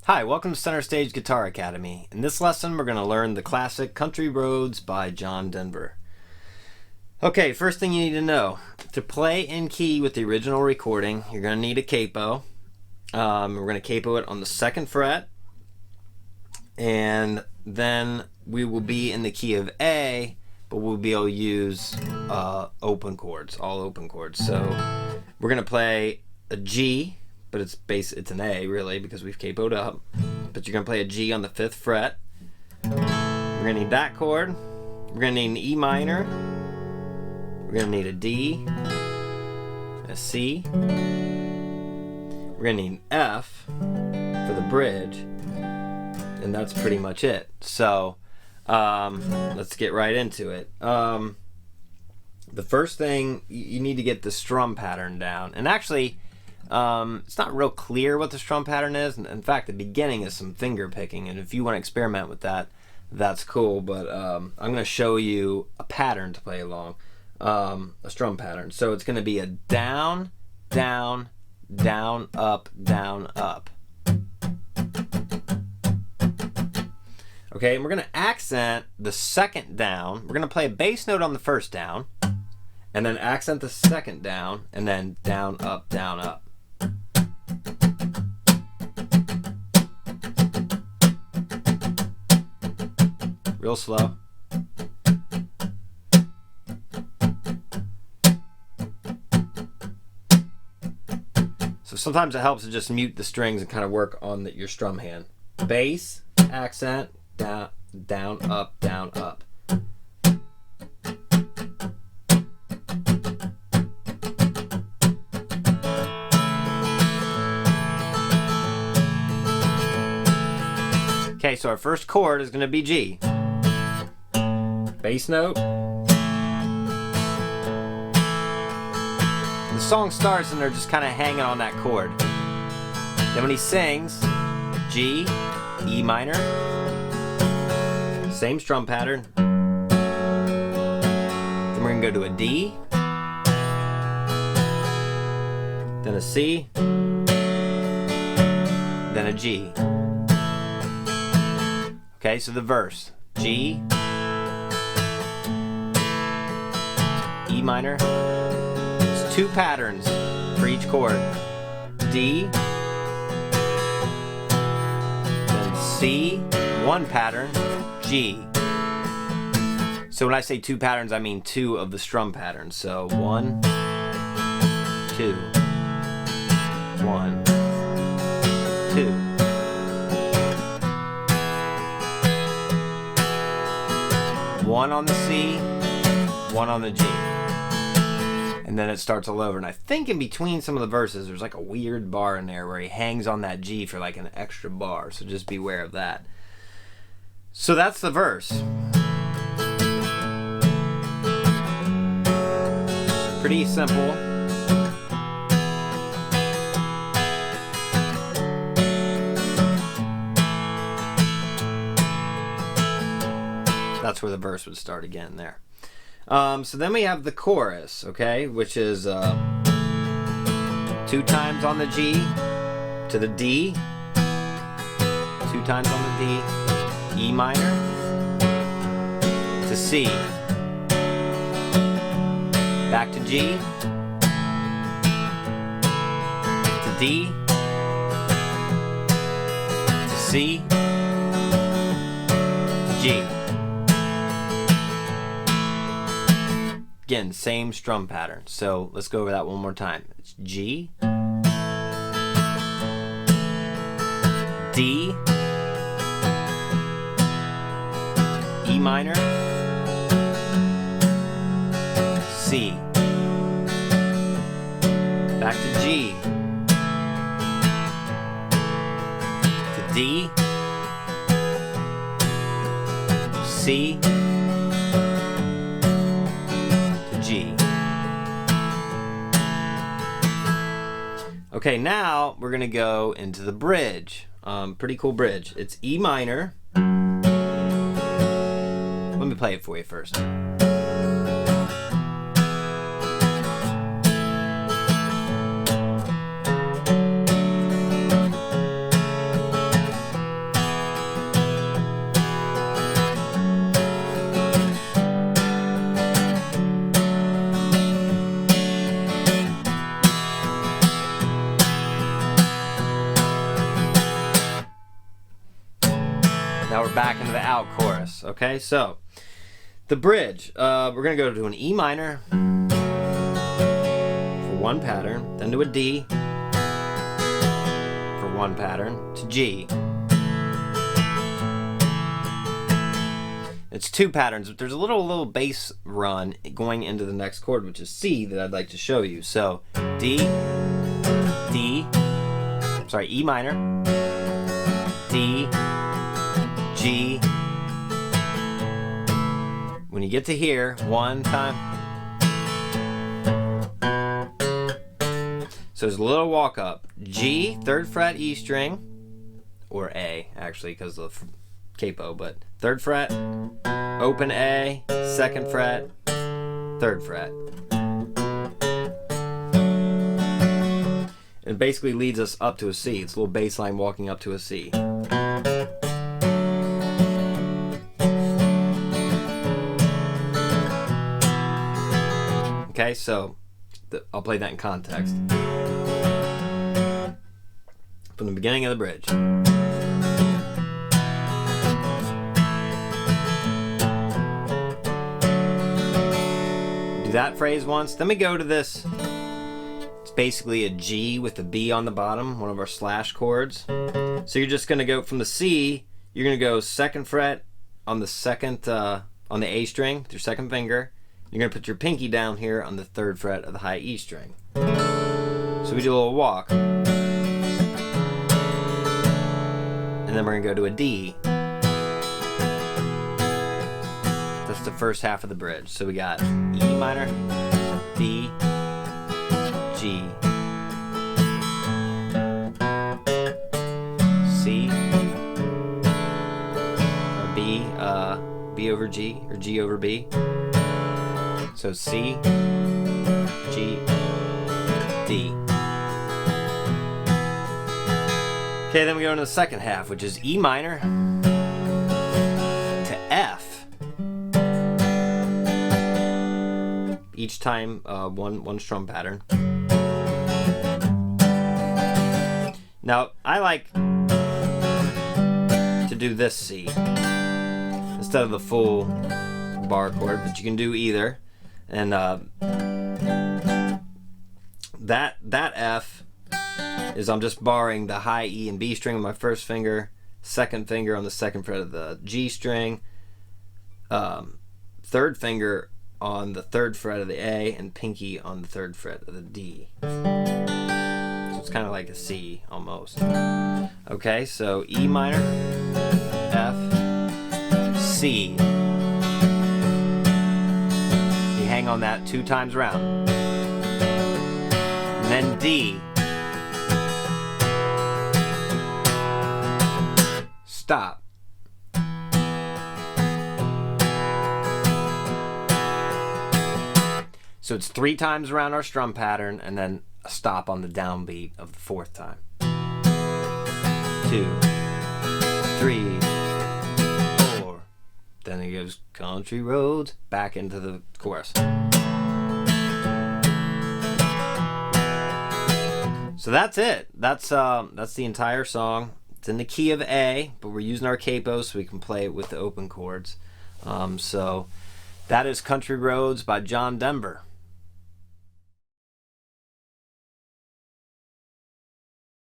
Hi, welcome to Center Stage Guitar Academy. In this lesson, we're going to learn the classic Country Roads by John Denver. Okay, first thing you need to know. To play in key with the original recording, you're going to need a capo. We're going to capo it on the 2nd fret. And then we will be in the key of A, but we'll be able to use open chords, all open chords. So we're going to play a G, but it's an A really because we've capoed up. But you're going to play a G on the 5th fret. We're going to need that chord. We're going to need an E minor. We're going to need a D, a C. We're going to need an F for the bridge. And that's pretty much it. So let's get right into it. The first thing, you need to get the strum pattern down. And actually, it's not real clear what the strum pattern is. In fact, the beginning is some finger picking, and if you want to experiment with that, that's cool. But I'm going to show you a pattern to play along, a strum pattern. So it's going to be a down, down, down, up, down, up. Okay, and we're going to accent the 2nd down. We're going to play a bass note on the 1st down, and then accent the 2nd down, and then down, up, down, up. Real slow. So sometimes it helps to just mute the strings and kind of work on your strum hand. Bass, accent, down, down, up, down, up. Okay, so our first chord is going to be G. Bass note. The song starts and they're just kind of hanging on that chord. Then when he sings, G, E minor, same strum pattern. Then we're going to go to a D, then a C, then a G. Okay, so the verse, G, E minor. It's 2 patterns for each chord. D, then C, 1 pattern, G. So when I say 2 patterns, I mean 2 of the strum patterns. So 1, 2, 1, 2. One on the C, 1 on the G. And then it starts all over. And I think in between some of the verses, there's like a weird bar in there where he hangs on that G for like an extra bar. So just beware of that. So that's the verse. Pretty simple. That's where the verse would start again there. So then we have the chorus, okay, which is 2 times on the G to the D, 2 times on the D, E minor to C, back to G, to D, to C, to G. Again, same strum pattern. So let's go over that one more time. It's G, D, E minor, C, back to G, to D, C, G. Okay, now we're going to go into the bridge. Pretty cool bridge. It's E minor. Let me play it for you first. back into the out chorus. Okay, so the bridge, we're gonna go to an E minor for one pattern, then to a D for one pattern, to G. It's two patterns, but there's a little bass run going into the next chord, which is C, that I'd like to show you. So E minor, D, G. When you get to here, one time. So there's a little walk up. G, 3rd fret, E string, or A actually because of the capo, but 3rd fret, open A, 2nd fret, 3rd fret. It basically leads us up to a C. It's a little bass line walking up to a C. Okay, so I'll play that in context. From the beginning of the bridge. Do that phrase once, then we go to this. It's basically a G with a B on the bottom, one of our slash chords. So you're just gonna go from the C, you're gonna go 2nd fret on the second, on the A string with your 2nd finger. You're gonna put your pinky down here on the 3rd fret of the high E string. So we do a little walk. And then we're gonna go to a D. That's the first half of the bridge. So we got E minor, D, G, C, or B, B over G, or G over B. So C, G, D. Okay, then we go into the second half, which is E minor to F. Each time, one strum pattern. Now, I like to do this C instead of the full bar chord, but you can do either. And that F is I'm just barring the high E and B string with my 1st finger, 2nd finger on the 2nd fret of the G string, 3rd finger on the 3rd fret of the A, and pinky on the 3rd fret of the D. So it's kind of like a C almost. Okay, so E minor, F, C. You hang on that 2 times round. And then D. Stop. So it's 3 times around our strum pattern and then a stop on the downbeat of the 4th time. 2, 3, 4. Then it goes country roads back into the chorus. So that's it. That's the entire song. It's in the key of A, but we're using our capo so we can play it with the open chords. So that is Country Roads by John Denver.